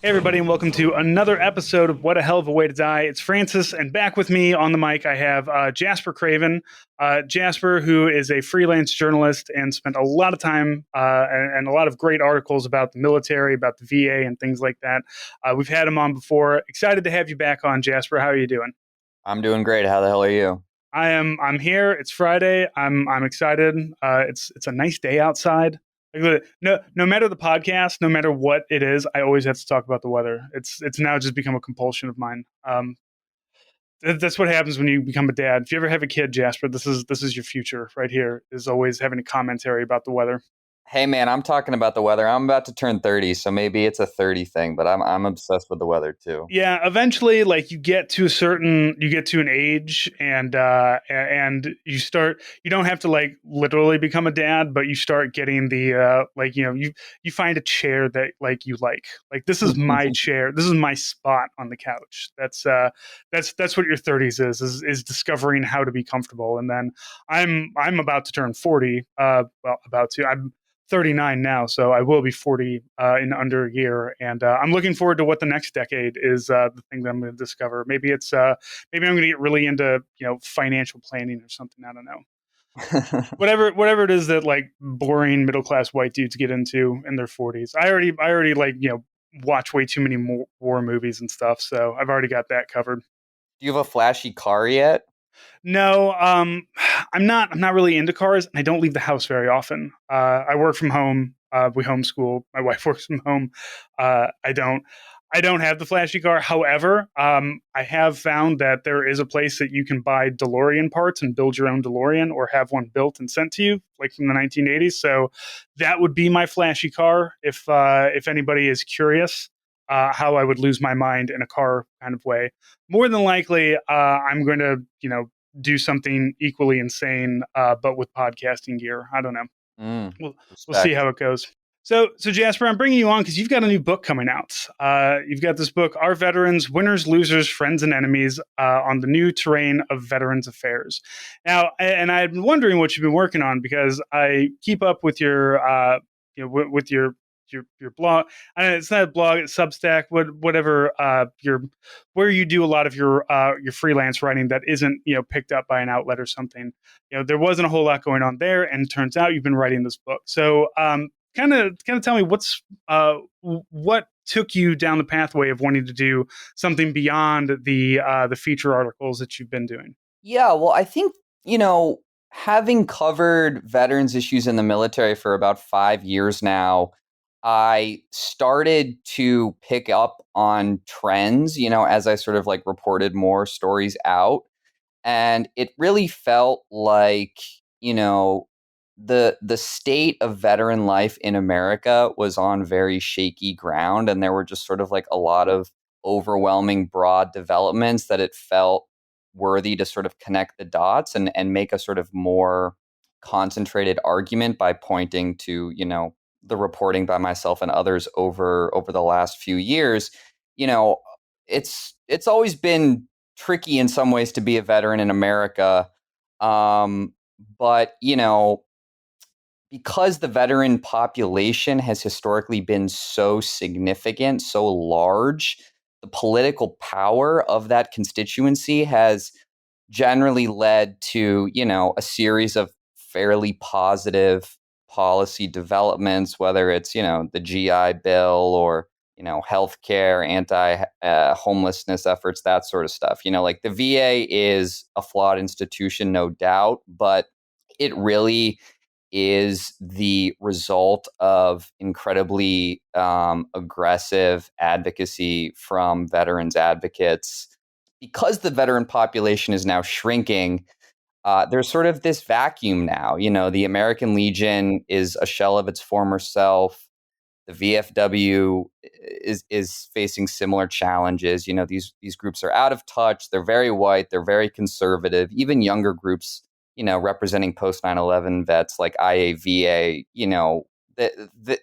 Hey, everybody, and welcome to another episode of What a Hell of a Way to Die. It's Francis, and back with me on the mic, I have Jasper Craven. Jasper, who is a freelance journalist and spent a lot of time and a lot of great articles about the military, about the VA, and things like that. We've had him on before. Excited to have you back on, Jasper. How are you doing? I'm doing great. How the hell are you? I'm here. It's Friday. I'm excited. It's a nice day outside. Like, no matter the podcast, no matter what it is, I always have to talk about the weather. It's now just become a compulsion of mine. That's what happens when you become a dad. If you ever have a kid, Jasper, this is your future right here. Is always having a commentary about the weather. Hey man, I'm talking about the weather. I'm about to turn 30, so maybe it's a 30 thing, but I'm obsessed with the weather too. Yeah, eventually, like you get to an age, and you start. You don't have to like literally become a dad, but you start getting the you find a chair that like you like. Like this is my chair. This is my spot on the couch. That's what your 30s is discovering how to be comfortable. And then I'm about to turn 40. I'm 39 now, so I will be 40 in under a year, and I'm looking forward to what the next decade is. The thing that I'm going to discover. Maybe I'm going to get really into financial planning or something. I don't know. Whatever it is that like boring middle class white dudes get into in their 40s. I already like watch way too many war movies and stuff, so I've already got that covered. Do you have a flashy car yet? No, I'm not really into cars, and I don't leave the house very often. I work from home. We homeschool. My wife works from home. I don't have the flashy car. However, I have found that there is a place that you can buy DeLorean parts and build your own DeLorean, or have one built and sent to you, like from the 1980s. So that would be my flashy car if anybody is curious. How I would lose my mind in a car kind of way. More than likely, I'm going to, do something equally insane, but with podcasting gear. I don't know. We'll see Respect. how it goes. So Jasper, I'm bringing you on because you've got a new book coming out. You've got this book, Our Veterans, Winners, Losers, Friends, and Enemies, on the new terrain of Veterans Affairs. Now, and I've been wondering what you've been working on because I keep up with with your blog. I know it's not a blog, it's Substack, whatever. Where you do a lot of your freelance writing that isn't picked up by an outlet or something. There wasn't a whole lot going on there, and it turns out you've been writing this book. So kind of tell me what took you down the pathway of wanting to do something beyond the feature articles that you've been doing. Yeah, well, I think, having covered veterans issues in the military for about 5 years now, I started to pick up on trends, as I sort of like reported more stories out. And it really felt like, you know, the state of veteran life in America was on very shaky ground, and there were just sort of like a lot of overwhelming broad developments that it felt worthy to sort of connect the dots and make a sort of more concentrated argument by pointing to, the reporting by myself and others over the last few years. You know, it's always been tricky in some ways to be a veteran in America. But, because the veteran population has historically been so significant, so large, the political power of that constituency has generally led to, a series of fairly positive policy developments, whether it's, the GI Bill or, healthcare, anti homelessness efforts, that sort of stuff. Like the VA is a flawed institution, no doubt, but it really is the result of incredibly aggressive advocacy from veterans advocates. Because the veteran population is now shrinking, there's sort of this vacuum now. The American Legion is a shell of its former self. The VFW is facing similar challenges. These groups are out of touch. They're very white. They're very conservative. Even younger groups, representing post 9/11 vets like IAVA,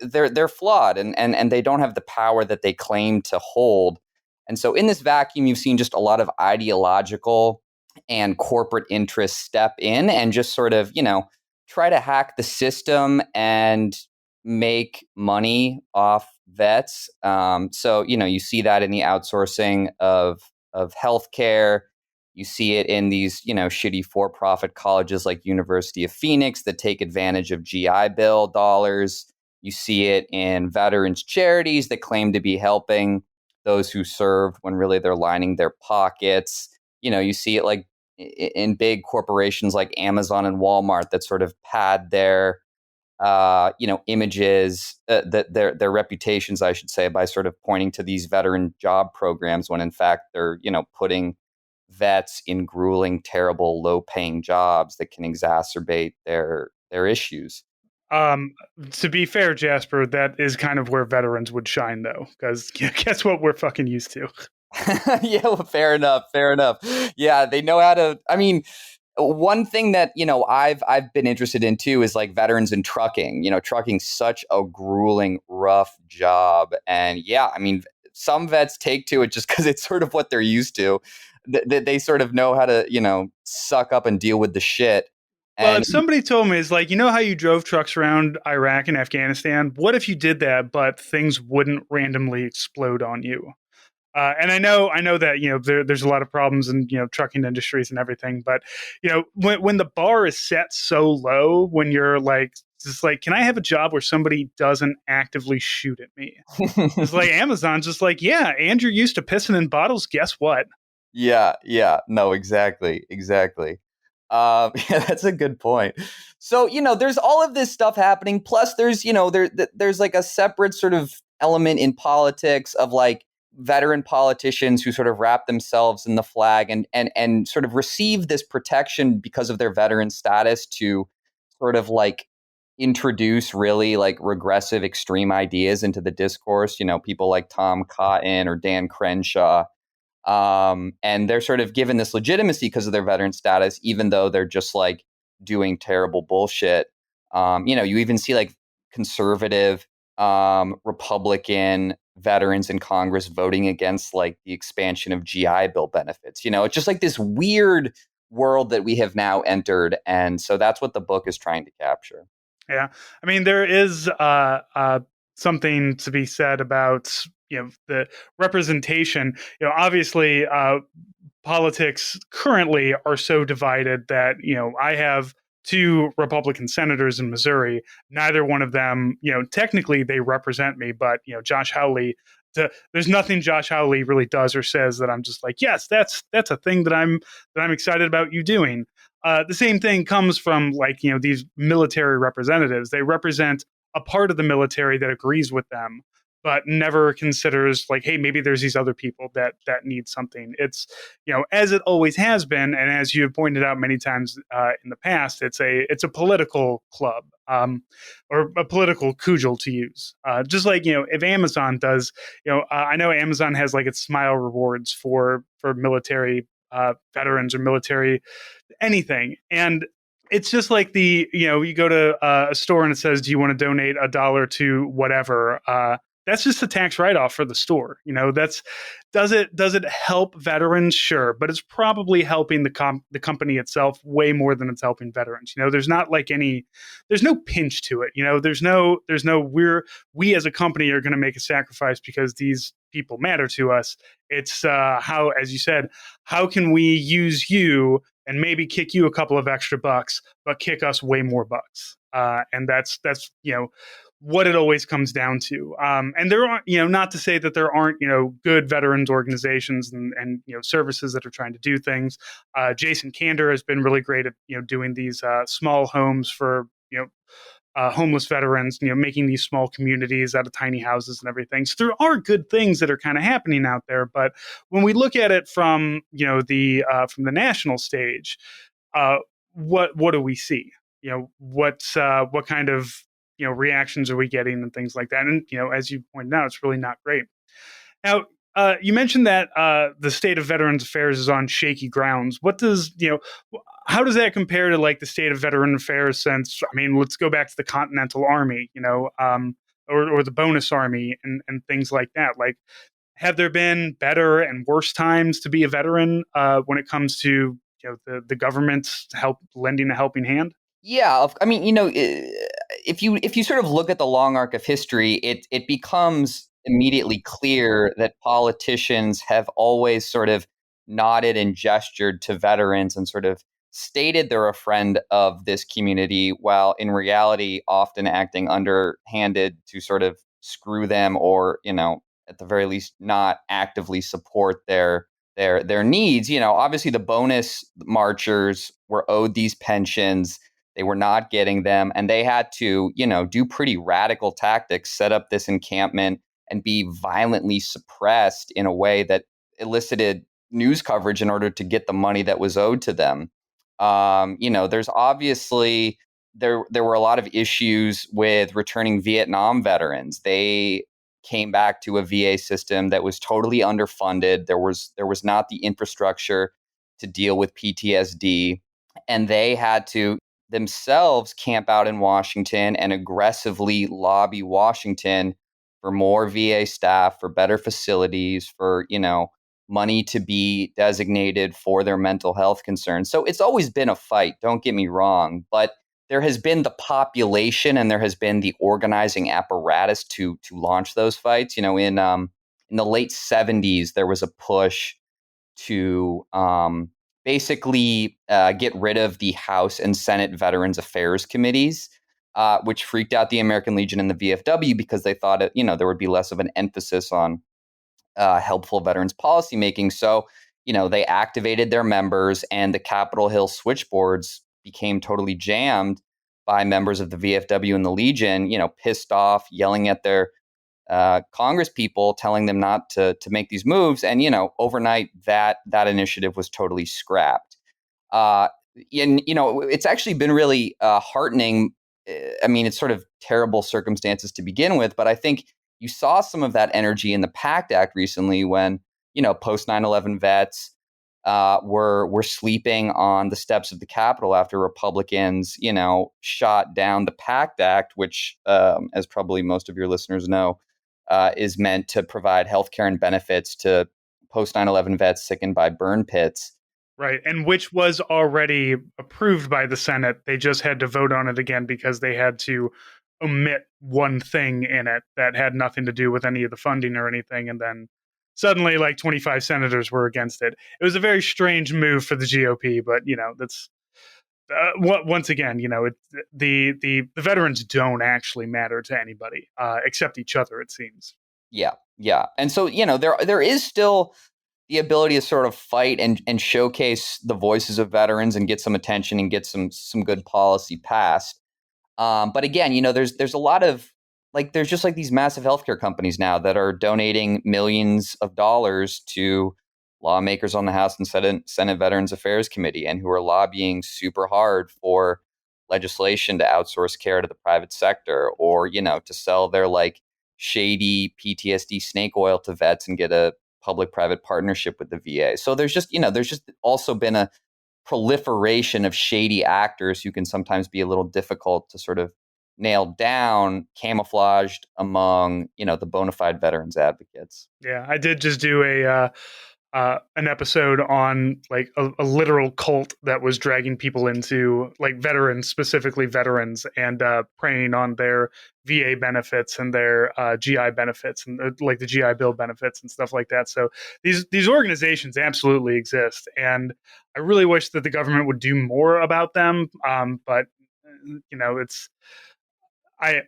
they're flawed and they don't have the power that they claim to hold. And so in this vacuum, you've seen just a lot of ideological and corporate interests step in and just sort of, try to hack the system and make money off vets. So you see that in the outsourcing of healthcare. You see it in these shitty for-profit colleges like University of Phoenix that take advantage of GI Bill dollars. You see it in veterans charities that claim to be helping those who served when really they're lining their pockets. You see it like in big corporations like Amazon and Walmart that sort of pad their images, that their reputations, I should say, by sort of pointing to these veteran job programs when in fact they're putting vets in grueling, terrible, low-paying jobs that can exacerbate their issues. Um, to be fair, Jasper, that is kind of where veterans would shine, though, because guess what we're fucking used to. Yeah, well, fair enough. Fair enough. Yeah, they know how to. I mean, one thing that I've been interested in too is like veterans in trucking. Trucking's such a grueling, rough job, and yeah, I mean, some vets take to it just because it's sort of what they're used to. They sort of know how to suck up and deal with the shit. Well, And if somebody told me, it's like, you know how you drove trucks around Iraq and Afghanistan? What if you did that, but things wouldn't randomly explode on you? And I know that there's a lot of problems in trucking industries and everything, but when the bar is set so low, when you're like, just like, can I have a job where somebody doesn't actively shoot at me? It's like Amazon's just like, yeah, and you're used to pissing in bottles. Guess what? yeah, yeah, no, exactly, exactly. Yeah, that's a good point. So, there's all of this stuff happening. Plus, there's, there's like a separate sort of element in politics of like veteran politicians who sort of wrap themselves in the flag and sort of receive this protection because of their veteran status to sort of like introduce really like regressive extreme ideas into the discourse. People like Tom Cotton or Dan Crenshaw, and they're sort of given this legitimacy because of their veteran status, even though they're just like doing terrible bullshit. You even see like conservative, Republican veterans in Congress voting against like the expansion of GI Bill benefits. It's just like this weird world that we have now entered. And so that's what the book is trying to capture. Yeah, I mean there is something to be said about the representation. Obviously, politics currently are so divided that I have two Republican senators in Missouri. Neither one of them, technically they represent me, but Josh Hawley. There's nothing Josh Hawley really does or says that I'm just like, yes, that's a thing that I'm excited about you doing. The same thing comes from like these military representatives. They represent a part of the military that agrees with them, but never considers like, hey, maybe there's these other people that need something. It's as it always has been, and as you have pointed out many times in the past, it's a political club, or a political cudgel to use. Just like if Amazon does, I know Amazon has like its smile rewards for military veterans or military anything. And it's just like you go to a store and it says, do you want to donate $1 to whatever? That's just a tax write-off for the store. Does it help veterans? Sure, but it's probably helping the company itself way more than it's helping veterans. There's not like there's no pinch to it. There's no we as a company are going to make a sacrifice because these people matter to us. It's how, as you said, how can we use you and maybe kick you a couple of extra bucks, but kick us way more bucks. And that's what it always comes down to. And there are, not to say that there aren't, good veterans organizations and services that are trying to do things. Jason Kander has been really great at, doing these small homes for, homeless veterans, making these small communities out of tiny houses and everything. So there are good things that are kind of happening out there. But when we look at it from, from the national stage, uh, what do we see? What kind of reactions are we getting and things like that? And as you pointed out, it's really not great. Now, you mentioned that the state of Veterans Affairs is on shaky grounds. How does that compare to like the state of Veteran Affairs? Since I mean, let's go back to the Continental Army, or the Bonus Army and things like that. Like, have there been better and worse times to be a veteran when it comes to the government's help lending a helping hand? Yeah, I mean, if you sort of look at the long arc of history, it becomes immediately clear that politicians have always sort of nodded and gestured to veterans and sort of stated they're a friend of this community, while in reality often acting underhanded to sort of screw them, or at the very least not actively support their needs. Obviously the bonus marchers were owed these pensions. They were not getting them, and they had to, do pretty radical tactics, set up this encampment and be violently suppressed in a way that elicited news coverage in order to get the money that was owed to them. There's obviously there were a lot of issues with returning Vietnam veterans. They came back to a VA system that was totally underfunded. There was not the infrastructure to deal with PTSD, and they had to themselves camp out in Washington and aggressively lobby Washington for more VA staff, for better facilities, for, money to be designated for their mental health concerns. So it's always been a fight, don't get me wrong, but there has been the population and there has been the organizing apparatus to launch those fights. In the late 70s, there was a push to basically get rid of the House and Senate Veterans Affairs Committees, which freaked out the American Legion and the VFW because they thought there would be less of an emphasis on helpful veterans policymaking. So, they activated their members, and the Capitol Hill switchboards became totally jammed by members of the VFW and the Legion, pissed off, yelling at their Congress people, telling them not to make these moves. And, overnight that initiative was totally scrapped. And, it's actually been really heartening. I mean, it's sort of terrible circumstances to begin with, but I think you saw some of that energy in the PACT Act recently when, post 9/11 vets were sleeping on the steps of the Capitol after Republicans, shot down the PACT Act, which, as probably most of your listeners know, is meant to provide healthcare and benefits to post 9/11 vets sickened by burn pits. Right. And which was already approved by the Senate. They just had to vote on it again because they had to omit one thing in it that had nothing to do with any of the funding or anything. And then suddenly, like 25 senators were against it. It was a very strange move for the GOP, but, that's once again, the veterans don't actually matter to anybody except each other, it seems. Yeah. Yeah. And so, there is still the ability to sort of fight and showcase the voices of veterans and get some attention and get some good policy passed. But again, there's a lot of there's just these massive healthcare companies now that are donating millions of dollars to lawmakers on the House and Senate Veterans Affairs Committee, and who are lobbying super hard for legislation to outsource care to the private sector, or to sell their shady PTSD snake oil to vets and get a public-private partnership with the VA. So there's just also been a proliferation of shady actors who can sometimes be a little difficult to sort of nail down, camouflaged among, the bona fide veterans advocates. Yeah, I did just do an episode on a literal cult that was dragging people into veterans, specifically veterans, and preying on their VA benefits and their GI benefits and the GI Bill benefits and stuff like that. So these organizations absolutely exist, and I really wish that the government would do more about them. But it's I.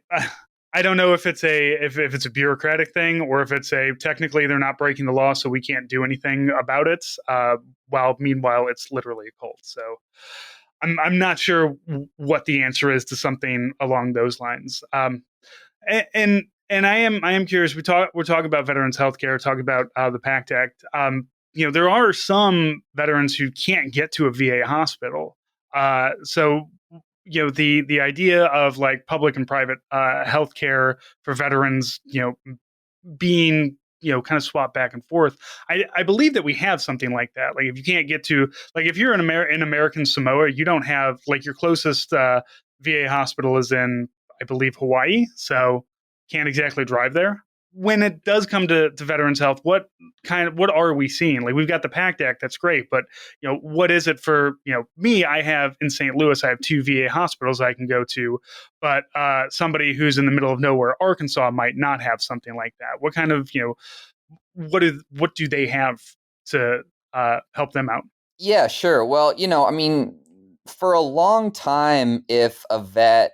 I don't know if it's a bureaucratic thing or if it's technically they're not breaking the law, so we can't do anything about it. While meanwhile, it's literally a cult. So I'm not sure what the answer is to something along those lines. And I am curious. We're talking about veterans healthcare, talking about the PACT Act. There are some veterans who can't get to a VA hospital. So the idea of public and private healthcare for veterans, being kind of swapped back and forth. I believe that we have something like that. If you can't get to if you're in American Samoa, you don't have your closest VA hospital is in, I believe, Hawaii, so can't exactly drive there. when it does come to veterans health, what are we seeing? Like, we've got the PACT Act, that's great, but what is it for me? I have in St. Louis, I have two VA hospitals I can go to, but somebody who's in the middle of nowhere, Arkansas, might not have something like that. What kind of what do they have to help them out? Yeah, sure. Well, I mean, for a long time, if a vet,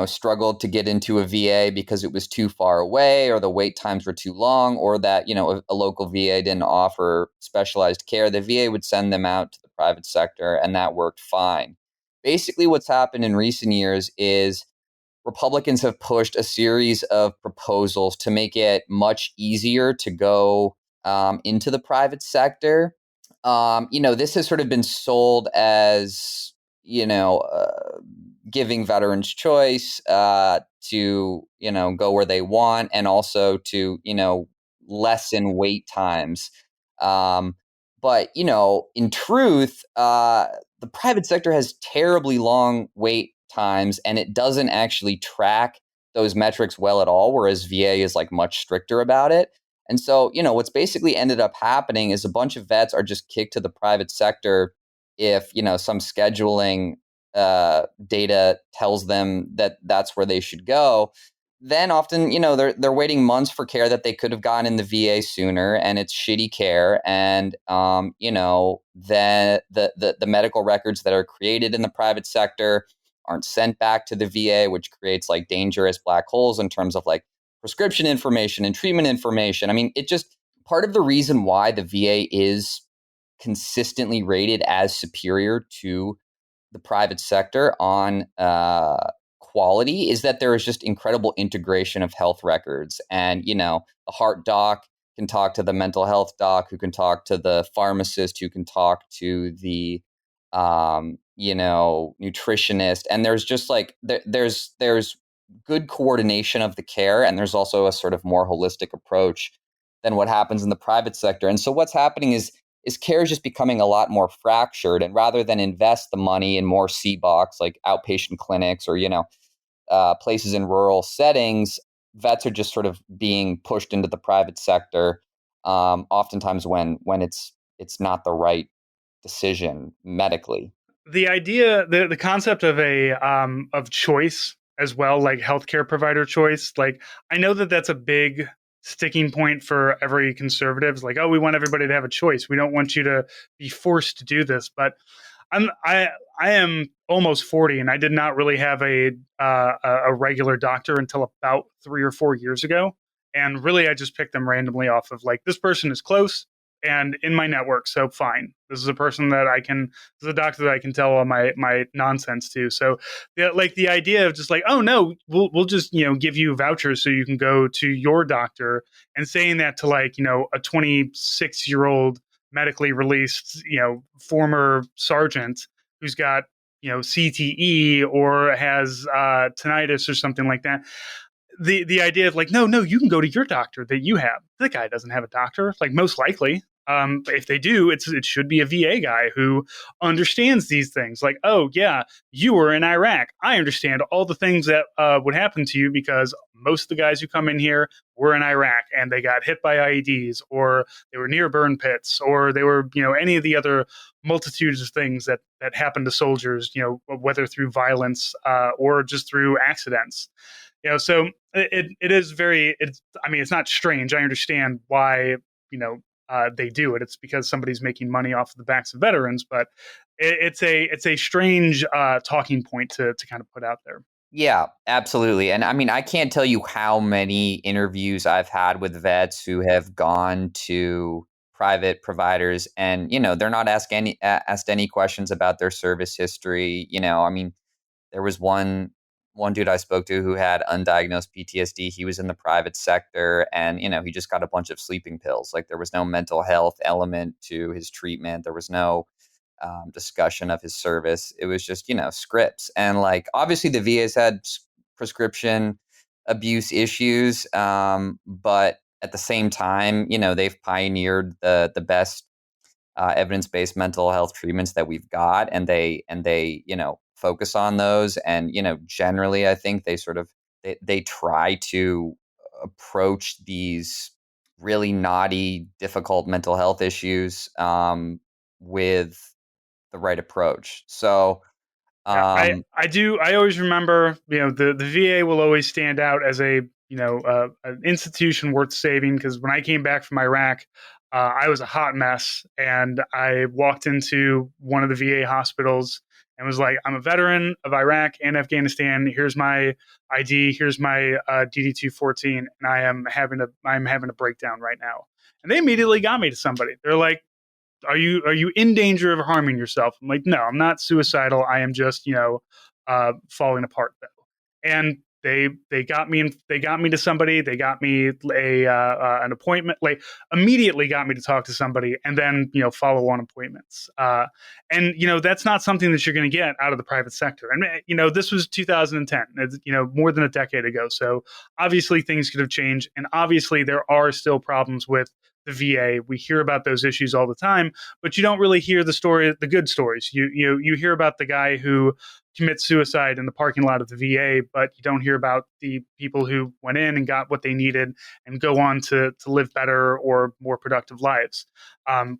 struggled to get into a VA because it was too far away or the wait times were too long or that, a local VA didn't offer specialized care, the VA would send them out to the private sector and that worked fine. Basically, what's happened in recent years is Republicans have pushed a series of proposals to make it much easier to go into the private sector. This has sort of been sold as, giving veterans choice to, go where they want and also to, lessen wait times. Um, but, in truth, the private sector has terribly long wait times and it doesn't actually track those metrics well at all, whereas VA is like much stricter about it. And so, what's basically ended up happening is a bunch of vets are just kicked to the private sector if, some scheduling data tells them that that's where they should go. Then often, they're waiting months for care that they could have gotten in the VA sooner, and it's shitty care. And the medical records that are created in the private sector aren't sent back to the VA, which creates like dangerous black holes in terms of like prescription information and treatment information. I mean, it just part of the reason why the VA is consistently rated as superior to the private sector on quality is that there is just incredible integration of health records. And, the heart doc can talk to the mental health doc, who can talk to the pharmacist, who can talk to the, nutritionist. And there's just like, there's good coordination of the care. And there's also a sort of more holistic approach than what happens in the private sector. And so what's happening is care is just becoming a lot more fractured. And rather than invest the money in more C-box, like outpatient clinics or, places in rural settings, vets are just sort of being pushed into the private sector, oftentimes when it's not the right decision medically. The idea, the concept of a of choice as well, like healthcare provider choice, like, I know that that's a big sticking point for every conservative. It's like, oh, we want everybody to have a choice, we don't want you to be forced to do this. But I'm I am almost 40, and I did not really have a regular doctor until about 3 or 4 years ago. And really, I just picked them randomly off of, like, this person is close and in my network, so fine. This is a person that I can, this is a doctor that I can tell all my nonsense to. So, like, the idea of just like, oh no, we'll just give you vouchers so you can go to your doctor, and saying that to, like, a 26-year-old medically released, former sergeant who's got, CTE or has tinnitus or something like that. The idea of, like, no, you can go to your doctor that you have. That guy doesn't have a doctor, like, most likely. If they do, it should be a VA guy who understands these things. Like, oh yeah, you were in Iraq. I understand all the things that would happen to you, because most of the guys who come in here were in Iraq and they got hit by IEDs, or they were near burn pits, or they were, any of the other multitudes of things that happen to soldiers, whether through violence or just through accidents. So it is very, I mean, it's not strange. I understand why, they do it. It's because somebody's making money off of the backs of veterans, but it's a strange talking point to kind of put out there. Yeah, absolutely. And I mean, I can't tell you how many interviews I've had with vets who have gone to private providers and, they're not asked any questions about their service history. I mean, there was one dude I spoke to who had undiagnosed PTSD. He was in the private sector and, he just got a bunch of sleeping pills. Like, there was no mental health element to his treatment. There was no discussion of his service. It was just, scripts. And like, obviously the VA's had prescription abuse issues. But at the same time, they've pioneered the best evidence-based mental health treatments that we've got, and they focus on those. And generally, I think they sort of they try to approach these really knotty, difficult mental health issues with the right approach. So, Yeah, um, I always remember, the VA will always stand out as an institution worth saving, because when I came back from Iraq, I was a hot mess, and I walked into one of the VA hospitals and was like, "I'm a veteran of Iraq and Afghanistan. Here's my ID. Here's my DD-214, and I'm having a breakdown right now." And they immediately got me to somebody. They're like, are you in danger of harming yourself? I'm like, no, I'm not suicidal. I am just, falling apart though. And they got me to somebody. They got me an appointment. Like, immediately got me to talk to somebody, and then follow on appointments. And that's not something that you're going to get out of the private sector. And this was 2010. It's, more than a decade ago. So obviously things could have changed, and obviously there are still problems with the VA. We hear about those issues all the time, but you don't really hear the good stories. You hear about the guy who commits suicide in the parking lot of the VA, but you don't hear about the people who went in and got what they needed and go on to live better or more productive lives.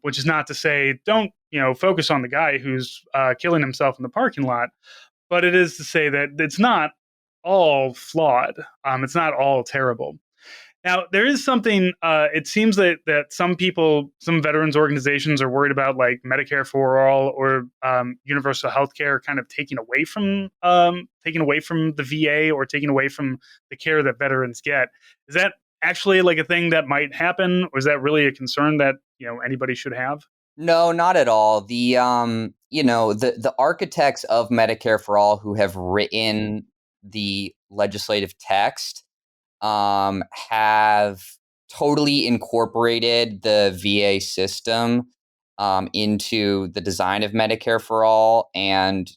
Which is not to say don't focus on the guy who's killing himself in the parking lot, but it is to say that it's not all flawed. It's not all terrible. Now, there is something. It seems that some people, some veterans organizations, are worried about, like, Medicare for all or universal health care, kind of taking away from the VA, or taking away from the care that veterans get. Is that actually like a thing that might happen, or is that really a concern that anybody should have? no, not at all. The architects of Medicare for All who have written the legislative text have totally incorporated the VA system into the design of Medicare for All, and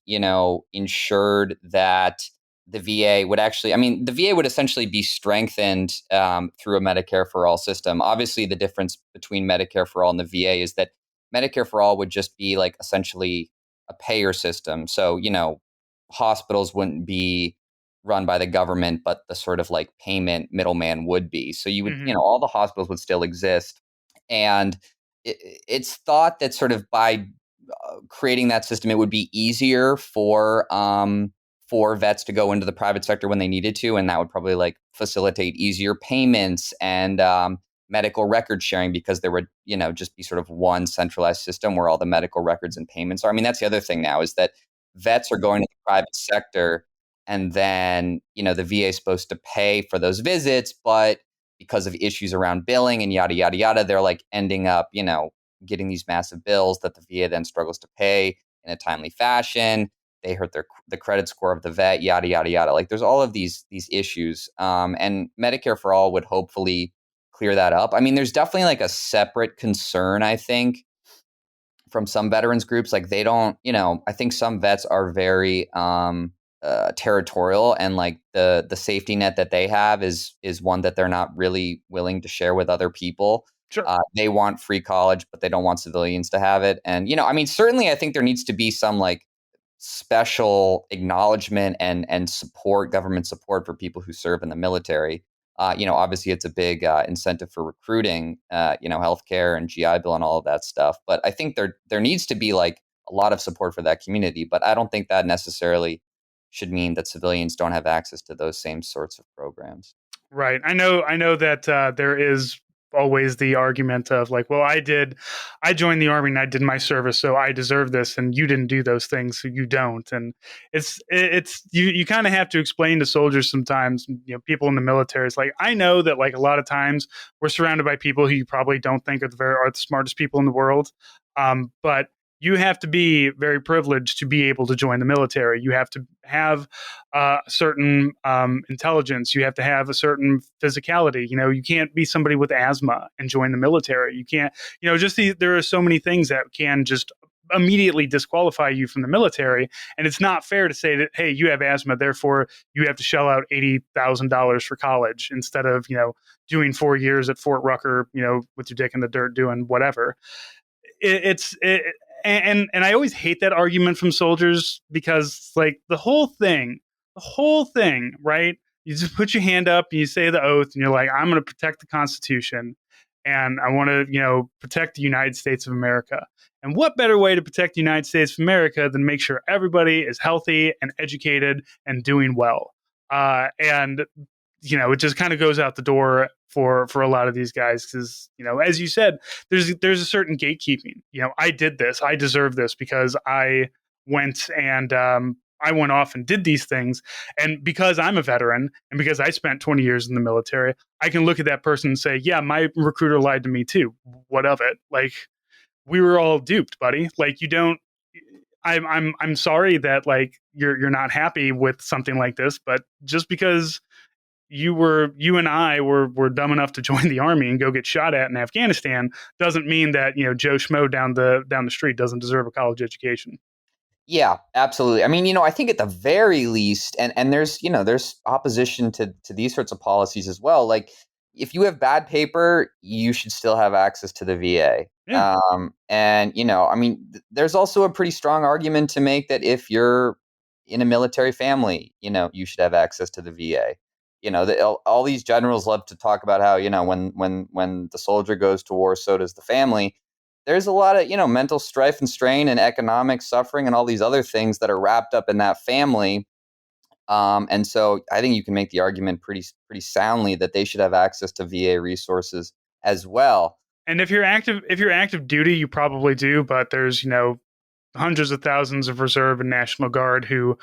ensured that the VA would actually, I mean, the VA would essentially be strengthened through a Medicare for All system. Obviously, the difference between Medicare for All and the VA is that Medicare for All would just be like essentially a payer system. So, hospitals wouldn't be run by the government, but the sort of like payment middleman would be. So you would, Hmm. all the hospitals would still exist. And it's thought that sort of by creating that system, it would be easier for vets to go into the private sector when they needed to, and that would probably like facilitate easier payments and medical record sharing, because there would just be sort of one centralized system where all the medical records and payments are. I mean, that's the other thing now, is that vets are going to the private sector, and then the VA is supposed to pay for those visits, but because of issues around billing and yada yada yada, they're like ending up getting these massive bills that the VA then struggles to pay in a timely fashion. They hurt the credit score of the vet, yada yada yada. Like, there's all of these issues, and Medicare for All would hopefully clear that up. I mean, there's definitely like a separate concern, I think, from some veterans groups. Like, they don't, I think some vets are very territorial, and like the safety net that they have is one that they're not really willing to share with other people. Sure. They want free college, but they don't want civilians to have it. And I mean, certainly, I think there needs to be some like special acknowledgement and support, government support for people who serve in the military. Obviously, it's a big incentive for recruiting, healthcare and GI Bill and all of that stuff. But I think there needs to be like a lot of support for that community. But I don't think that necessarily should mean that civilians don't have access to those same sorts of programs. Right. I know that there is always the argument of, like, well, I joined the army and I did my service, so I deserve this, and you didn't do those things, so you don't. And it's you kind of have to explain to soldiers sometimes, people in the military. It's like, I know that, like, a lot of times we're surrounded by people who you probably don't think are the smartest people in the world, but you have to be very privileged to be able to join the military. You have to have a certain intelligence. You have to have a certain physicality. You can't be somebody with asthma and join the military. You can't, there are so many things that can just immediately disqualify you from the military. And it's not fair to say that, hey, you have asthma, therefore you have to shell out $80,000 for college instead of, doing 4 years at Fort Rucker, with your dick in the dirt doing whatever. And I always hate that argument from soldiers, because, like, the whole thing, right? You just put your hand up and you say the oath, and you're like, I'm going to protect the Constitution, and I want to, protect the United States of America. And what better way to protect the United States of America than make sure everybody is healthy and educated and doing well? And it just kind of goes out the door for a lot of these guys because as you said, there's a certain gatekeeping. I did this, I deserve this because I went and I went off and did these things, and because I'm a veteran and because I spent 20 years in the military, I can look at that person and say, yeah, my recruiter lied to me too. What of it? Like, we were all duped, buddy. Like, you don't. I'm sorry that like you're not happy with something like this, but just because you and I were dumb enough to join the army and go get shot at in Afghanistan doesn't mean that Joe Schmo down the street doesn't deserve a college education. Yeah, absolutely. I mean, I think at the very least, and there's opposition to these sorts of policies as well. Like, if you have bad paper, you should still have access to the VA. Yeah. And I mean, there's also a pretty strong argument to make that if you're in a military family, you should have access to the VA. All these generals love to talk about how when the soldier goes to war, so does the family. There's a lot of mental strife and strain and economic suffering and all these other things that are wrapped up in that family. And so I think you can make the argument pretty soundly that they should have access to VA resources as well. And if you're active duty, you probably do, but there's hundreds of thousands of reserve and national guard who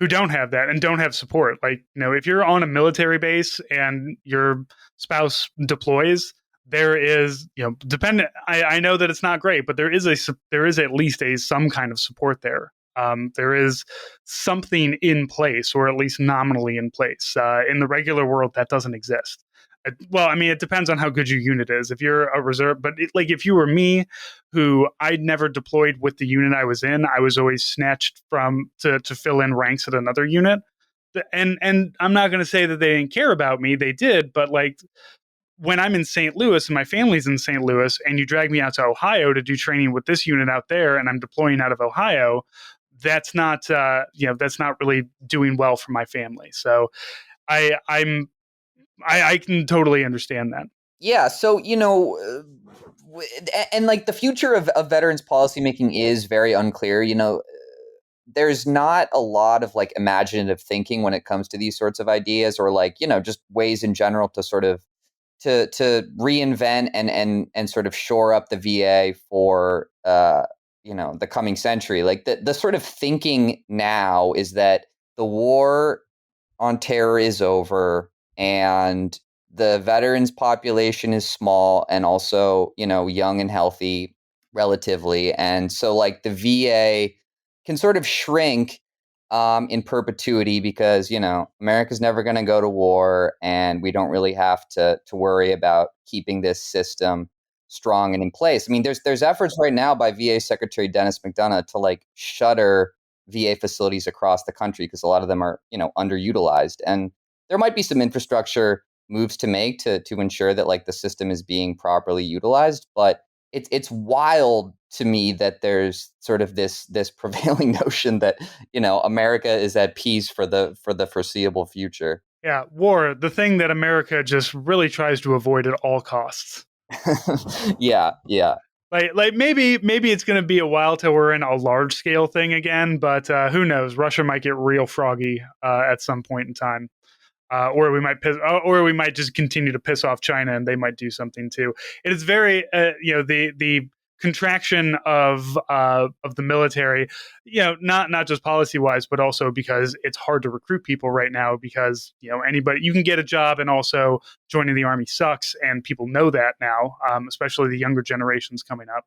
don't have that and don't have support. Like, if you're on a military base and your spouse deploys, there is, dependent. I know that it's not great, but there is at least some kind of support there. There is something in place, or at least nominally in place. In the regular world, that doesn't exist. Well, I mean, it depends on how good your unit is. If you're a reserve, but like if you were me, who I'd never deployed with the unit I was in, I was always snatched from to fill in ranks at another unit. And I'm not going to say that they didn't care about me. They did, but like when I'm in St. Louis and my family's in St. Louis, and you drag me out to Ohio to do training with this unit out there, and I'm deploying out of Ohio, that's not that's not really doing well for my family. So I can totally understand that. Yeah, so and like the future of veterans policymaking is very unclear. There's not a lot of like imaginative thinking when it comes to these sorts of ideas, or like just ways in general to sort of to reinvent and sort of shore up the VA for the coming century. Like the sort of thinking now is that the war on terror is over, and the veterans population is small and also young and healthy relatively, and so like the VA can sort of shrink in perpetuity because America's never going to go to war, and we don't really have to worry about keeping this system strong and in place. I mean, there's efforts right now by VA Secretary Dennis McDonough to like shutter VA facilities across the country because a lot of them are underutilized, and there might be some infrastructure moves to make to ensure that like the system is being properly utilized, but it's wild to me that there's sort of this prevailing notion that America is at peace for the foreseeable future. Yeah, war, the thing that America just really tries to avoid at all costs. Yeah. Like maybe it's going to be a while till we're in a large scale thing again, but who knows? Russia might get real froggy at some point in time. Or we might just continue to piss off China, and they might do something too. It is very, the contraction of the military, not just policy wise, but also because it's hard to recruit people right now because anybody you can get a job, and also joining the army sucks, and people know that now, especially the younger generations coming up.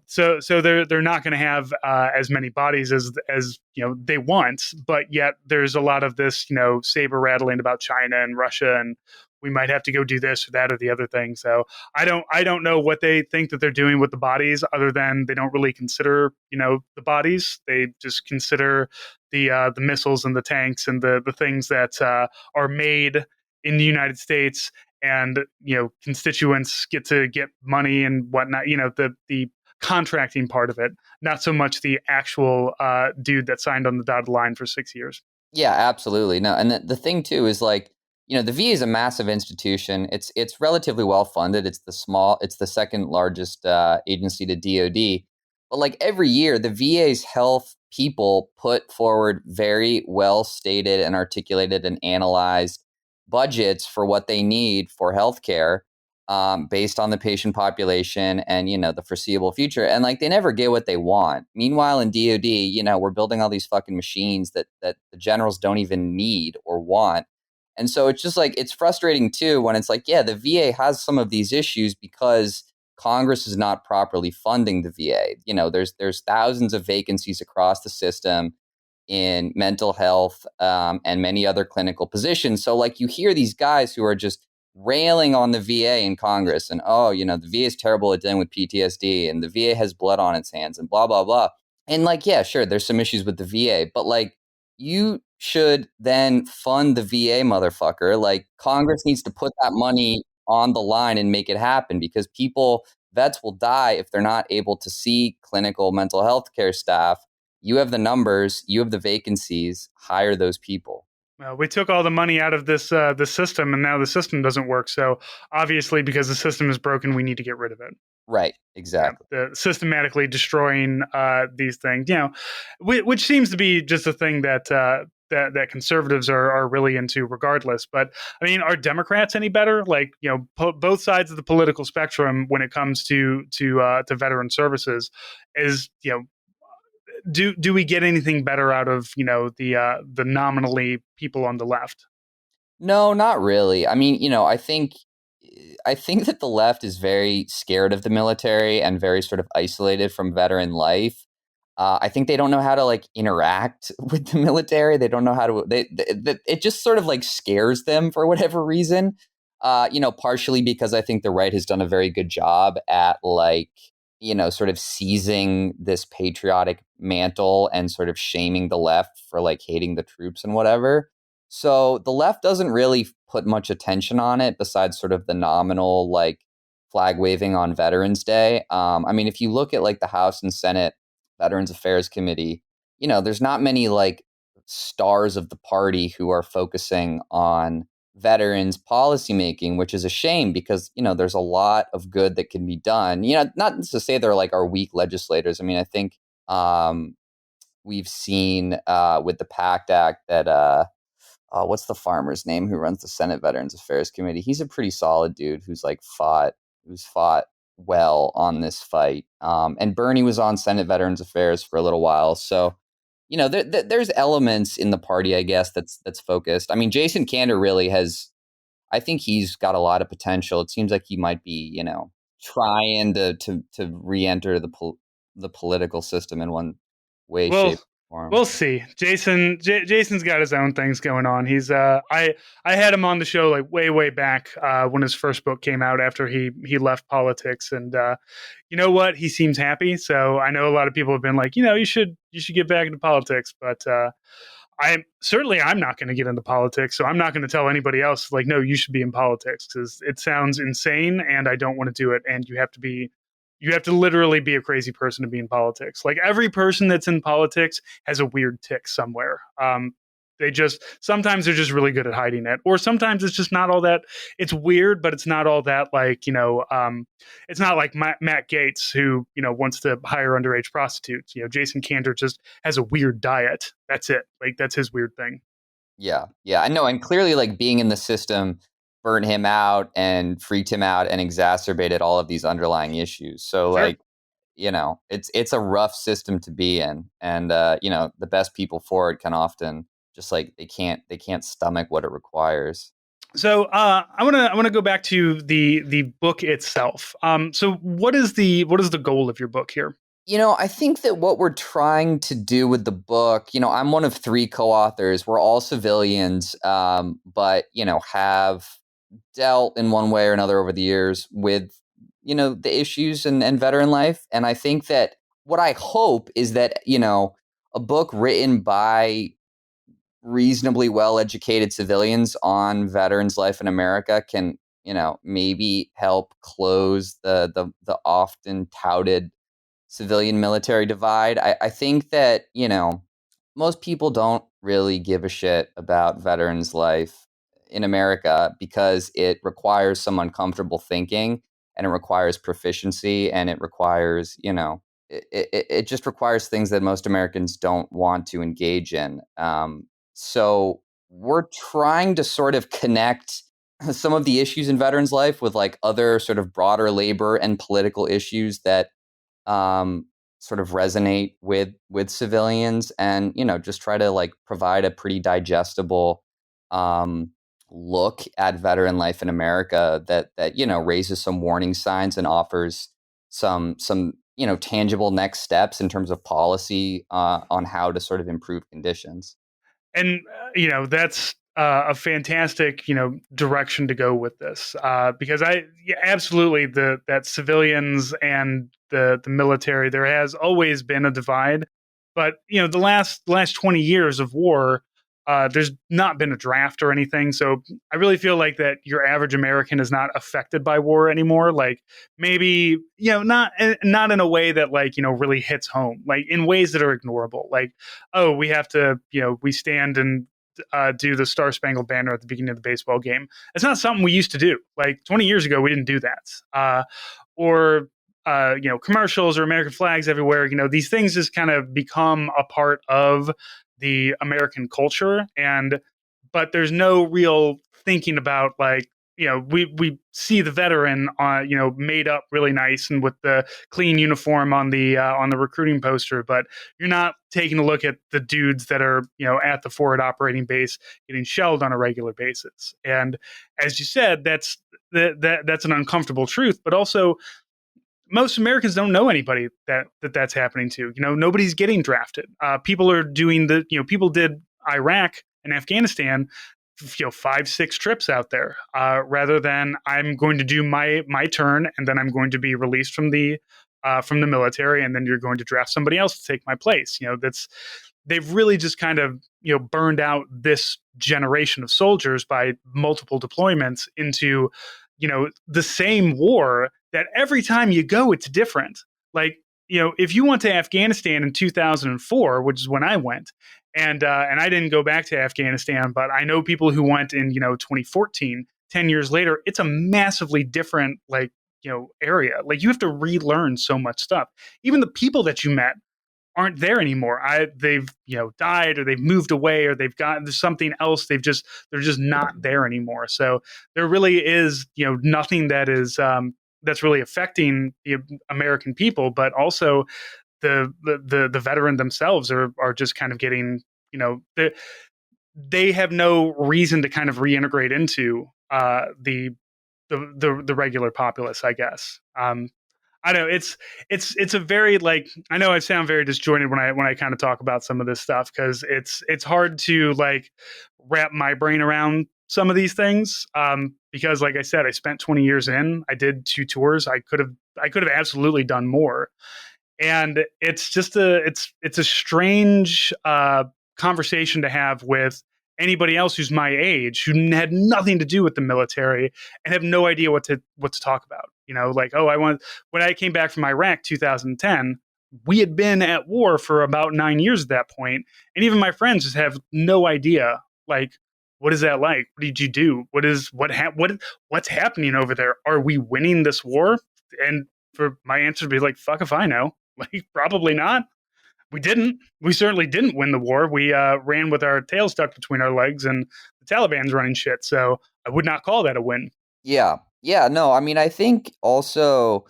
So they're not going to have as many bodies as they want, but yet there's a lot of this saber rattling about China and Russia, and we might have to go do this or that or the other thing. So I don't know what they think that they're doing with the bodies, other than they don't really consider the bodies. They just consider the missiles and the tanks and the things that are made in the United States, and constituents get to get money and whatnot. The contracting part of it, not so much the actual dude that signed on the dotted line for 6 years. Yeah, absolutely. No, and the thing too is like, the VA is a massive institution. It's relatively well funded. It's the second largest agency to DoD. But like every year, the VA's health people put forward very well stated and articulated and analyzed budgets for what they need for healthcare, based on the patient population and the foreseeable future. And like they never get what they want. Meanwhile, in DoD, we're building all these fucking machines that the generals don't even need or want. And so it's just like it's frustrating too when it's like, yeah, the VA has some of these issues because Congress is not properly funding the VA. There's thousands of vacancies across the system in mental health, and many other clinical positions. So like you hear these guys who are just railing on the VA in Congress and, oh, the VA is terrible at dealing with PTSD and the VA has blood on its hands and blah, blah, blah. And like, yeah, sure, there's some issues with the VA, but like you should then fund the VA, motherfucker. Like Congress needs to put that money on the line and make it happen because vets will die if they're not able to see clinical mental health care staff. You have the numbers, you have the vacancies, hire those people. We took all the money out of this system, and now the system doesn't work. So obviously, because the system is broken, we need to get rid of it. Right, Yeah, exactly. systematically destroying these things. Which seems to be just a thing that conservatives are really into, regardless. But I mean, are Democrats any better? Like, both sides of the political spectrum when it comes to veteran services is do we get anything better out of the nominally people on the left? No, not really. I mean, I think that the left is very scared of the military and very sort of isolated from veteran life. I think they don't know how to like interact with the military. They don't know how to. It just sort of like scares them for whatever reason. Partially because I think the right has done a very good job at like sort of seizing this patriotic mantle and sort of shaming the left for like hating the troops and whatever. So the left doesn't really put much attention on it besides sort of the nominal like flag waving on Veterans Day. I mean, if you look at like the House and Senate Veterans Affairs Committee, there's not many like stars of the party who are focusing on veterans policymaking, which is a shame because, there's a lot of good that can be done. Not to say they're like our weak legislators. I mean, I think we've seen with the PACT Act that what's the farmer's name who runs the Senate Veterans Affairs Committee? He's a pretty solid dude who's fought well on this fight. And Bernie was on Senate Veterans Affairs for a little while, so there's elements in the party, I guess, that's focused. I mean, Jason Kander really has. I think he's got a lot of potential. It seems like he might be, trying to re-enter the political system in one way, Well, shape, or form. we'll see. Jason's got his own things going on. I had him on the show like way back when his first book came out after he left politics, and you know what? He seems happy. So I know a lot of people have been like, you should get back into politics, but I'm not going to get into politics, so I'm not going to tell anybody else like, no, you should be in politics because it sounds insane, and I don't want to do it. And you have to literally be a crazy person to be in politics. Like every person that's in politics has a weird tick somewhere. Sometimes they're just really good at hiding it, or sometimes it's just not all that. It's weird, but it's not all that like it's not like Matt Gaetz who wants to hire underage prostitutes. Jason Kander just has a weird diet. That's it. Like that's his weird thing. Yeah, yeah, I know, and clearly, like being in the system burnt him out and freaked him out and exacerbated all of these underlying issues. So, Sure. like, it's a rough system to be in, and the best people for it can often just like they can't stomach what it requires. So I want to go back to the book itself. So what is the goal of your book here? I think that what we're trying to do with the book, I'm one of three co-authors. We're all civilians, but have dealt in one way or another over the years with the issues and veteran life. And I think that what I hope is that a book written by reasonably well educated civilians on veterans life in America can maybe help close the often touted civilian military divide. I think that most people don't really give a shit about veterans' life in America because it requires some uncomfortable thinking, and it requires proficiency, and it requires, it just requires things that most Americans don't want to engage in. So we're trying to sort of connect some of the issues in veterans' life with like other sort of broader labor and political issues that um, sort of resonate with civilians, and just try to like provide a pretty digestible um, look at veteran life in America that raises some warning signs and offers some tangible next steps in terms of policy on how to sort of improve conditions. And that's a fantastic direction to go with this, because yeah, absolutely, the that civilians and the military, there has always been a divide, but the last 20 years of war, there's not been a draft or anything, so I really feel like that your average American is not affected by war anymore. Like, maybe not in a way that like really hits home, like in ways that are ignorable, like, oh, we have to, we stand and do the Star Spangled Banner at the beginning of the baseball game. It's not something we used to do. Like 20 years ago, we didn't do that. Or commercials or American flags everywhere. These things just kind of become a part of the American culture, and but there's no real thinking about, like, we see the veteran made up really nice and with the clean uniform on the recruiting poster, but you're not taking a look at the dudes that are at the forward operating base getting shelled on a regular basis. And as you said, that's an uncomfortable truth, but also most Americans don't know anybody that's happening to. Nobody's getting drafted. People are doing people did Iraq and Afghanistan, 5, 6 trips out there, rather than I'm going to do my turn and then I'm going to be released from the military, and then you're going to draft somebody else to take my place. That's they've really just kind of burned out this generation of soldiers by multiple deployments into the same war, that every time you go it's different. Like, if you went to Afghanistan in 2004, which is when I went, and I didn't go back to Afghanistan, but I know people who went in 2014, 10 years later, it's a massively different, like, area. Like, you have to relearn so much stuff. Even the people that you met aren't there anymore. They've died, or they've moved away, or they've gotten something else. They're just not there anymore. So there really is nothing that is that's really affecting the American people, but also the veteran themselves are just kind of getting they have no reason to kind of reintegrate into the regular populace, I guess. I know it's a very, like, I know I sound very disjointed when I kind of talk about some of this stuff, because it's hard to like wrap my brain around some of these things, because like I said, I spent 20 years in. I did 2 tours. I could have absolutely done more, and it's just it's a strange conversation to have with anybody else who's my age, who had nothing to do with the military and have no idea what to talk about. Like, oh, when I came back from Iraq 2010, we had been at war for about 9 years at that point, and even my friends just have no idea, like, what is that like? What did you do? What's happening over there? Are we winning this war? And for my answer to be like, fuck if I know. Like, probably not. We didn't. We certainly didn't win the war. We ran with our tail stuck between our legs, and the Taliban's running shit. So I would not call that a win. Yeah. Yeah, no, I mean, I think also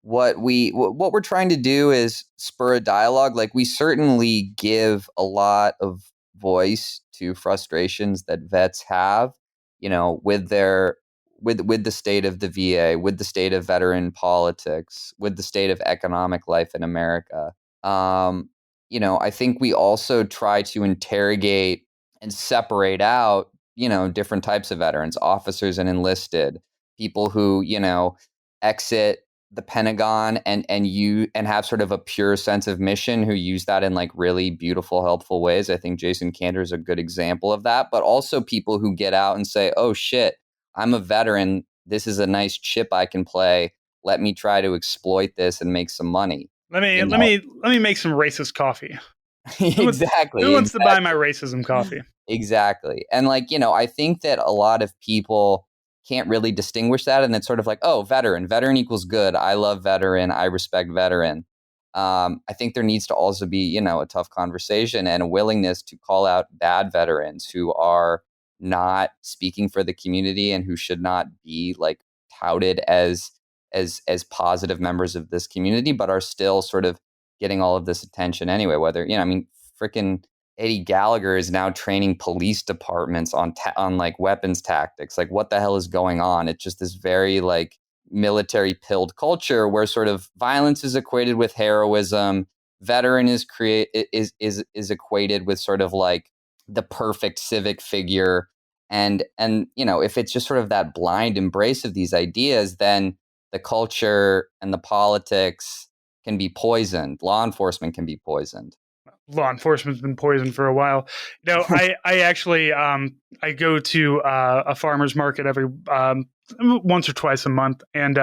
what we're trying to do is spur a dialogue. Like, we certainly give a lot of voice to frustrations that vets have, with their with the state of the VA, with the state of veteran politics, with the state of economic life in America. Um, I think we also try to interrogate and separate out, different types of veterans, officers and enlisted, people who, exit the Pentagon and have sort of a pure sense of mission, who use that in like really beautiful, helpful ways. I think Jason Kander is a good example of that. But also people who get out and say, "Oh shit, I'm a veteran. This is a nice chip I can play. Let me try to exploit this and make some money." Let me You let know, me let me make some racist coffee. Who wants, who Exactly, wants to buy my exactly. racism coffee? Exactly. And like, I think that a lot of people can't really distinguish that. And it's sort of like, oh, veteran, veteran equals good. I love veteran. I respect veteran. I think there needs to also be, a tough conversation and a willingness to call out bad veterans who are not speaking for the community and who should not be like touted as positive members of this community, but are still sort of getting all of this attention anyway. Whether, I mean, freaking Eddie Gallagher is now training police departments on like weapons tactics. Like, what the hell is going on? It's just this very like military pilled culture where sort of violence is equated with heroism. Veteran is equated with sort of like the perfect civic figure. And if it's just sort of that blind embrace of these ideas, then the culture and the politics can be poisoned. Law enforcement can be poisoned. Law enforcement's been poisoned for a while. No, I actually I go to a farmer's market every once or twice a month, and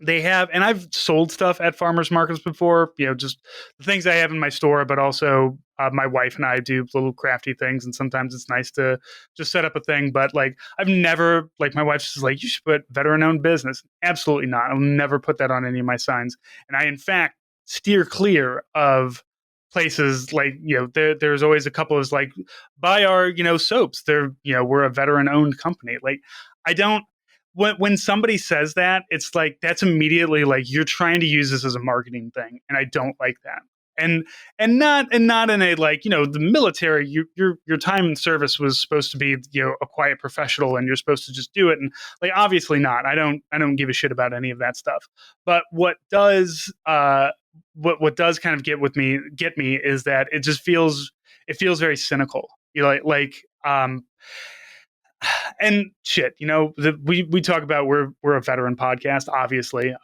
they have, and I've sold stuff at farmers markets before, just the things I have in my store, but also my wife and I do little crafty things. And sometimes it's nice to just set up a thing. But like, I've never, like, my wife's just like, you should put veteran owned business. Absolutely not. I'll never put that on any of my signs. And I, in fact, steer clear of places like, there's always a couple of like, buy our, soaps. We're a veteran owned company. Like, I don't, when somebody says that, it's like that's immediately like you're trying to use this as a marketing thing, and I don't like that. And not in a like, the military. Your time in service was supposed to be, a quiet professional, and you're supposed to just do it. And like, obviously not. I don't give a shit about any of that stuff. But what does kind of get me is that it feels very cynical. And shit, we talk about we're a veteran podcast, obviously,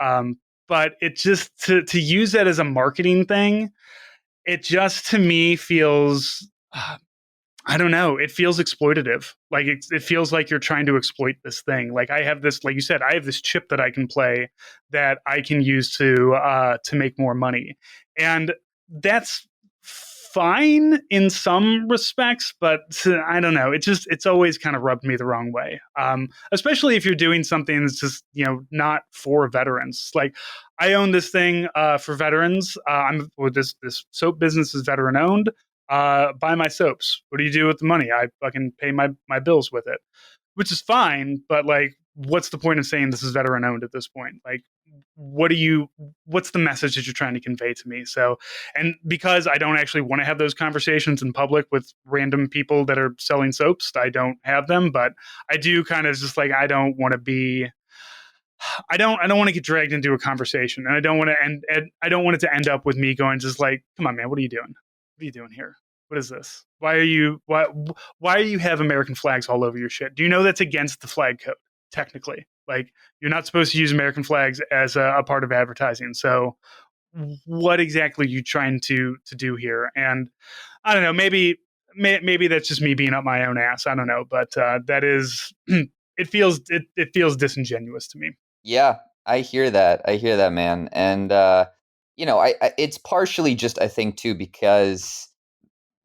but it just to use that as a marketing thing, it just to me feels, I don't know, it feels exploitative. Like it feels like you're trying to exploit this thing. Like I have this, like you said, I have this chip that I can play that I can use to make more money, and that's fine in some respects, but I don't know. It's always kind of rubbed me the wrong way. Especially if you're doing something that's just not for veterans. Like I own this thing for veterans. This soap business is veteran owned. Buy my soaps. What do you do with the money? I fucking pay my bills with it, which is fine. But like, what's the point of saying this is veteran owned at this point? Like, what's the message that you're trying to convey to me? So, and because I don't actually want to have those conversations in public with random people that are selling soaps, I don't have them. But I do kind of just like, I don't want to get dragged into a conversation, and I don't want it to end up with me going just like, come on, man, what are you doing? What are you doing here? What is this? Why do you have American flags all over your shit? Do you know that's against the flag code technically? Like, you're not supposed to use American flags as a part of advertising. So what exactly are you trying to do here? And I don't know, maybe that's just me being up my own ass. I don't know, but that is it feels disingenuous to me. Yeah, I hear that. I hear that, man. And it's partially just I think too because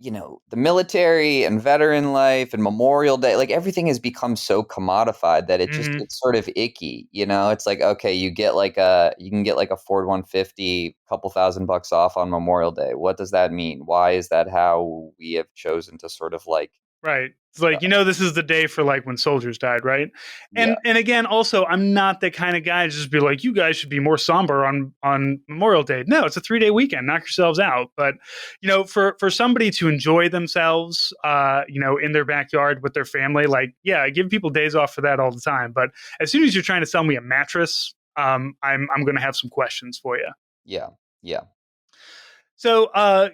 the military and veteran life and Memorial Day, like everything has become so commodified that Hmm. it's sort of icky. It's like okay, you can get like a Ford 150, couple $1,000 off on Memorial Day. What does that mean? Why is that how we have chosen to sort of like Right. It's like, uh, this is the day for like when soldiers died, right? yeah, And again, also, I'm not the kind of guy to just be like, you guys should be more somber on Memorial Day. No, it's a 3-day weekend. Knock yourselves out. But for somebody to enjoy themselves, in their backyard with their family, like, yeah, I give people days off for that all the time. But as soon as you're trying to sell me a mattress, I'm going to have some questions for you. yeah, yeah. So I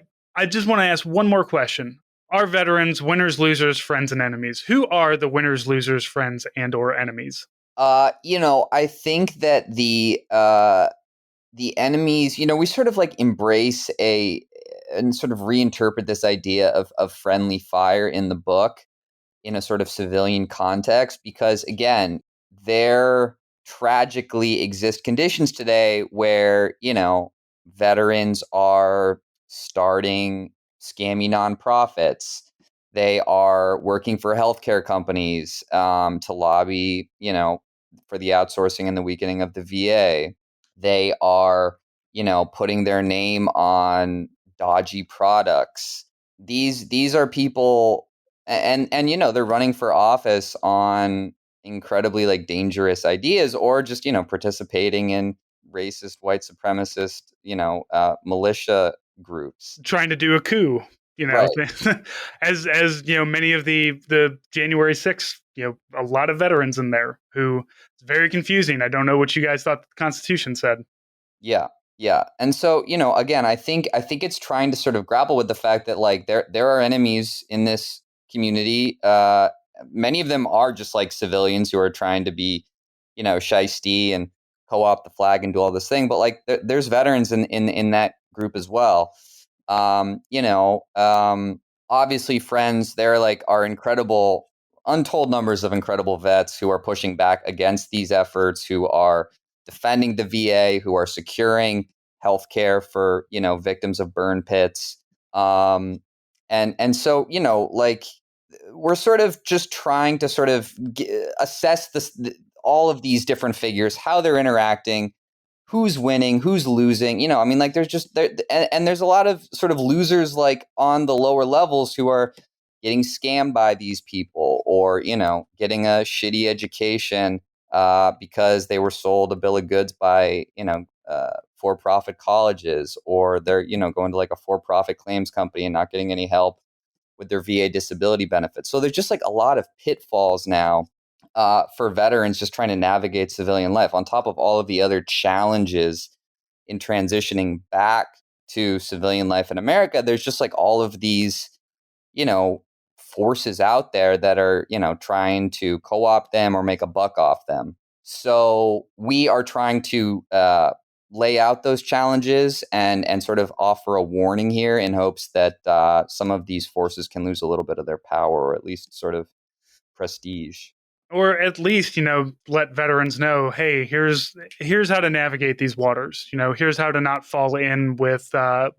just want to ask one more question. Are veterans winners, losers, friends, and enemies? Who are the winners, losers, friends, and or enemies? I think that the enemies, we sort of like embrace and sort of reinterpret this idea of friendly fire in the book in a sort of civilian context because again, there tragically exist conditions today where, veterans are starting scammy nonprofits. They are working for healthcare companies to lobby, for the outsourcing and the weakening of the VA. They are, putting their name on dodgy products. These are people, and they're running for office on incredibly like dangerous ideas, or just participating in racist white supremacist militia groups. Trying to do a coup, Right. as many of the January 6th, a lot of veterans in there who it's very confusing. I don't know what you guys thought the Constitution said. Yeah. Yeah. And so, again, I think it's trying to sort of grapple with the fact that like there are enemies in this community. Many of them are just like civilians who are trying to be, shisty and co-opt the flag and do all this thing. But like there's veterans in that group as well. Obviously friends, there like are incredible, untold numbers of incredible vets who are pushing back against these efforts, who are defending the VA, who are securing healthcare for victims of burn pits, and so like we're sort of just trying to sort of assess all of these different figures, how they're interacting, who's winning, who's losing. I mean, like there's just there, and there's a lot of sort of losers like on the lower levels who are getting scammed by these people, or getting a shitty education because they were sold a bill of goods by for-profit colleges, or they're going to like a for-profit claims company and not getting any help with their VA disability benefits. So there's just like a lot of pitfalls now for veterans just trying to navigate civilian life, on top of all of the other challenges in transitioning back to civilian life in America. There's just like all of these, forces out there that are, trying to co-opt them or make a buck off them. So we are trying to lay out those challenges and sort of offer a warning here, in hopes that some of these forces can lose a little bit of their power, or at least sort of prestige. Or at least let veterans know, hey, here's how to navigate these waters. Here's how to not fall in with an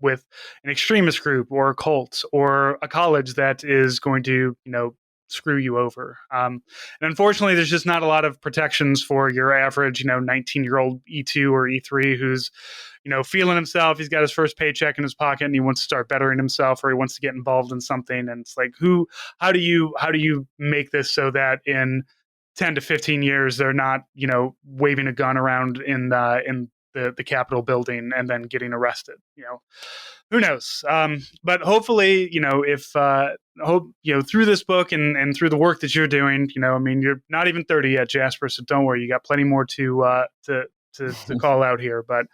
extremist group or a cult or a college that is going to screw you over. And unfortunately, there's just not a lot of protections for your average 19-year-old E2 or E3 who's feeling himself. He's got his first paycheck in his pocket and he wants to start bettering himself, or he wants to get involved in something. And it's like, how do you make this so that in 10 to 15 years they're not waving a gun around in the Capitol building and then getting arrested? Who knows? But hopefully, if hope through this book and through the work that you're doing, I mean, you're not even 30 yet, Jasper, so don't worry, you got plenty more to call out here. But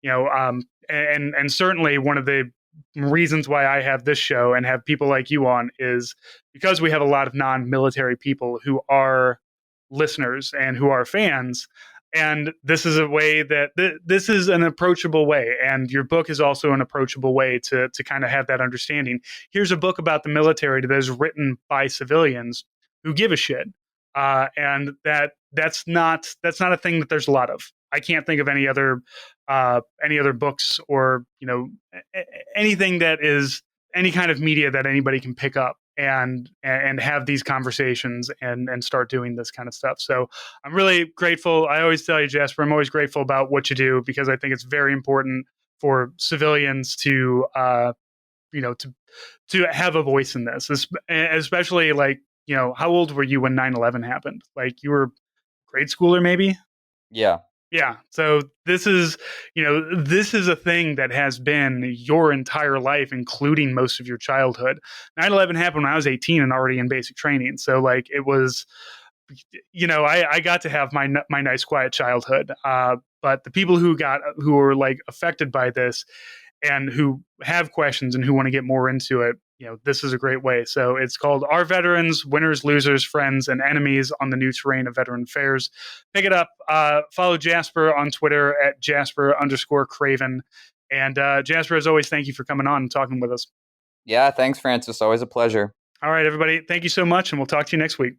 and certainly one of the reasons why I have this show and have people like you on is because we have a lot of non-military people who are listeners and who are fans. And this is a way that this is an approachable way. And your book is also an approachable way to kind of have that understanding. Here's a book about the military that is written by civilians who give a shit. And that's not a thing that there's a lot of. I can't think of any other books or anything that is any kind of media that anybody can pick up and have these conversations and start doing this kind of stuff. So I'm really grateful. I always tell you, Jasper, I'm always grateful about what you do, because I think it's very important for civilians to to have a voice in this, especially like how old were you when 9/11 happened? Like you were grade schooler maybe? Yeah. Yeah. So this is, this is a thing that has been your entire life, including most of your childhood. 9/11 happened when I was 18 and already in basic training. So like it was, I got to have my nice quiet childhood. But the people who were like affected by this and who have questions and who want to get more into it, this is a great way. So it's called Our Veterans, Winners, Losers, Friends, and Enemies on the New Terrain of Veteran Affairs. Pick it up. Follow Jasper on Twitter at Jasper_Craven. And Jasper, as always, thank you for coming on and talking with us. Yeah, thanks, Francis. Always a pleasure. All right, everybody. Thank you so much, and we'll talk to you next week.